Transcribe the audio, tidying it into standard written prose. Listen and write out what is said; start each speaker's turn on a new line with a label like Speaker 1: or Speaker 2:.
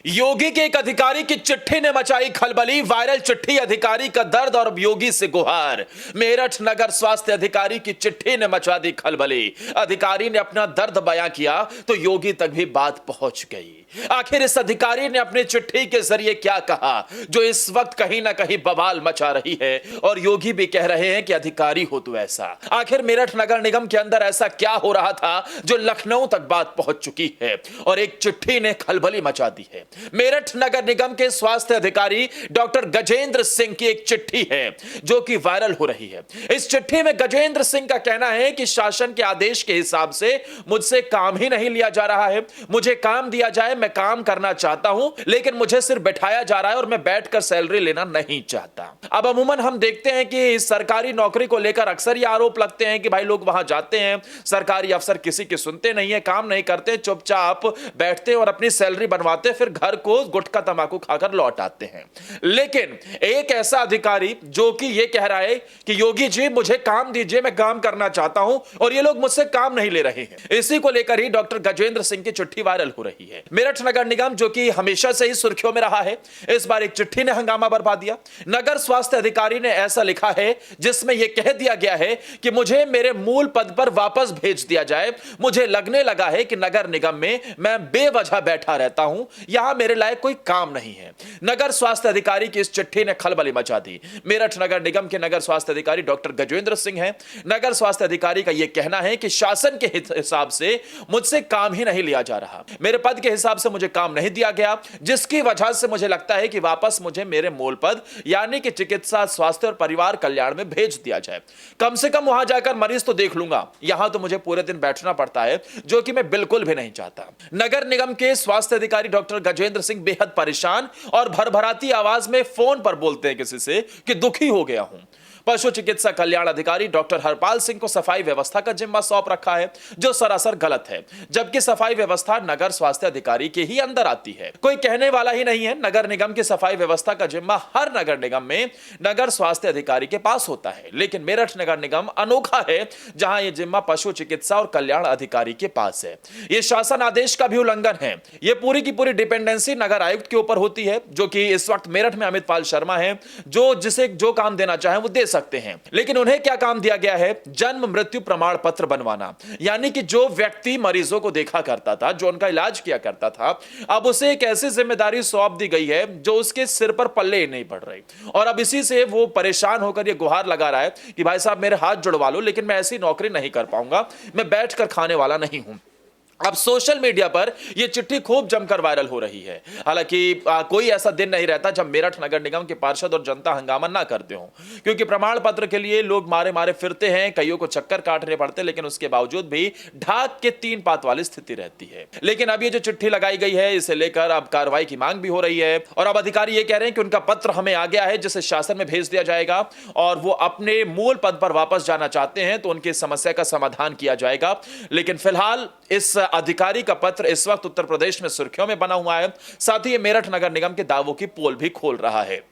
Speaker 1: योगी के एक अधिकारी की चिट्ठी ने मचाई खलबली। वायरल चिट्ठी, अधिकारी का दर्द और योगी से गुहार। मेरठ नगर स्वास्थ्य अधिकारी की चिट्ठी ने मचा दी खलबली। अधिकारी ने अपना दर्द बयां किया तो योगी तक भी बात पहुंच गई। आखिर इस अधिकारी ने अपनी चिट्ठी के जरिए क्या कहा जो इस वक्त कहीं ना कहीं बवाल मचा रही है, और योगी भी कह रहे हैं कि अधिकारी हो तो ऐसा। आखिर मेरठ नगर निगम के अंदर ऐसा क्या हो रहा था जो लखनऊ तक बात पहुंच चुकी है और एक चिट्ठी ने खलबली मचा दी है। मेरठ नगर निगम के स्वास्थ्य अधिकारी डॉक्टर गजेंद्र सिंह की एक चिट्ठी है जो कि वायरल हो रही है। इस चिट्ठी में गजेंद्र सिंह का कहना है कि शासन के आदेश के हिसाब से मुझसे काम ही नहीं लिया जा रहा है। मुझे काम दिया जाए, मैं काम करना चाहता हूं, लेकिन मुझे सिर्फ बैठाया जा रहा है और मैं बैठकर सैलरी लेना नहीं चाहता। अब अमूमन हम देखते हैं कि इस सरकारी नौकरी को लेकर अक्सर ये आरोप लगते हैं कि भाई लोग वहां जाते हैं, सरकारी अफसर किसी की सुनते नहीं है, काम नहीं करते, चुपचाप बैठते हैं और अपनी सैलरी बनवाते, फिर घर को गुटखा तंबाकू खाकर लौट आते हैं। लेकिन एक ऐसा अधिकारी जो कि ये कह रहा है कि योगी जी मुझे काम दीजिए, मैं काम करना चाहता हूं और ये लोग मुझसे काम नहीं ले रहे हैं। इसी को लेकर ही डॉक्टर गजेंद्र सिंह की चिट्ठी वायरल हो रही है। मेरठ नगर निगम जो कि हमेशा से ही सुर्खियों में रहा है, इस बार एक चिट्ठी ने हंगामा बरपा दिया। नगर स्वास्थ्य अधिकारी ने ऐसा लिखा है जिसमें यह कह दिया गया है कि मुझे मेरे मूल पद पर वापस भेज दिया जाए। मुझे लगने लगा है कि नगर निगम में मैं बेवजह बैठा रहता हूं, यहां मेरे लायक कोई काम नहीं है। नगर स्वास्थ्य अधिकारी की इस चिट्ठी ने खलबली मचा दी। मेरठ नगर निगम के नगर स्वास्थ्य अधिकारी डॉक्टर गजेंद्र सिंह हैं। नगर स्वास्थ्य अधिकारी का यह कहना है कि शासन के हिसाब से मुझसे काम ही नहीं लिया जा रहा, मेरे पद के हिसाब से मुझे काम नहीं दिया गया, जिसकी वजह से मुझे लगता है कि वापस मुझे मेरे मूल पद यानी कि चिकित्सा, स्वास्थ्य और परिवार कल्याण में भेज दिया जाए। कम से कम वहां जाकर मरीज तो देख लूंगा, यहां तो मुझे पूरे दिन बैठना पड़ता है, जो कि मैं बिल्कुल भी नहीं चाहता। नगर निगम के स्वास्थ्य अधिकारी डॉक्टर गजेंद्र सिंह बेहद परेशान और भरभराती आवाज में फोन पर बोलते हैं किसी से कि दुखी हो गया हूं। पशु चिकित्सा कल्याण अधिकारी डॉक्टर हरपाल सिंह को सफाई व्यवस्था का जिम्मा सौंप रखा है, जो सरासर गलत है, जबकि सफाई व्यवस्था नगर स्वास्थ्य अधिकारी के ही अंदर आती है। कोई कहने वाला ही नहीं है। नगर निगम की सफाई व्यवस्था का जिम्मा हर नगर निगम में नगर स्वास्थ्य अधिकारी के पास होता है, लेकिन मेरठ नगर निगम अनोखा है जहां यह जिम्मा पशु चिकित्सा और कल्याण अधिकारी के पास है। यह शासन आदेश का भी उल्लंघन है। यह पूरी की पूरी डिपेंडेंसी नगर आयुक्त के ऊपर होती है, जो कि इस वक्त मेरठ में अमित पाल शर्मा है, जो जिसे जो काम देना चाहे वो दे सकते हैं। लेकिन उन्हें क्या काम दिया गया है? जन्म मृत्यु प्रमाण पत्र बनवाना। यानी कि जो व्यक्ति मरीजों को देखा करता था, जो उनका इलाज किया करता था, अब उसे एक ऐसी जिम्मेदारी सौंप दी गई है जो उसके सिर पर पल्ले ही नहीं पड़ रही, और अब इसी से वो परेशान होकर ये गुहार लगा रहा है कि भाई साहब मेरे हाथ जुड़वा लो, लेकिन मैं ऐसी नौकरी नहीं कर पाऊंगा, मैं बैठकर खाने वाला नहीं हूं। अब सोशल मीडिया पर यह चिट्ठी खूब जमकर वायरल हो रही है। हालांकि कोई ऐसा दिन नहीं रहता जब मेरठ नगर निगम के पार्षद और जनता हंगामा ना करते हो, क्योंकि प्रमाण पत्र के लिए लोग मारे मारे फिरते हैं, कईयों को चक्कर काटने पड़ते, लेकिन उसके बावजूद भी ढाक के 3 पात वाली स्थिति रहती है। लेकिन अब ये जो चिट्ठी लगाई गई है, इसे लेकर अब कार्रवाई की मांग भी हो रही है, और अब अधिकारी ये कह रहे हैं कि उनका पत्र हमें आ गया है जिसे शासन में भेज दिया जाएगा, और वो अपने मूल पद पर वापस जाना चाहते हैं तो उनकी समस्या का समाधान किया जाएगा। लेकिन फिलहाल इस अधिकारी का पत्र इस वक्त उत्तर प्रदेश में सुर्खियों में बना हुआ है। साथ ही ये मेरठ नगर निगम के दावों की पोल भी खोल रहा है।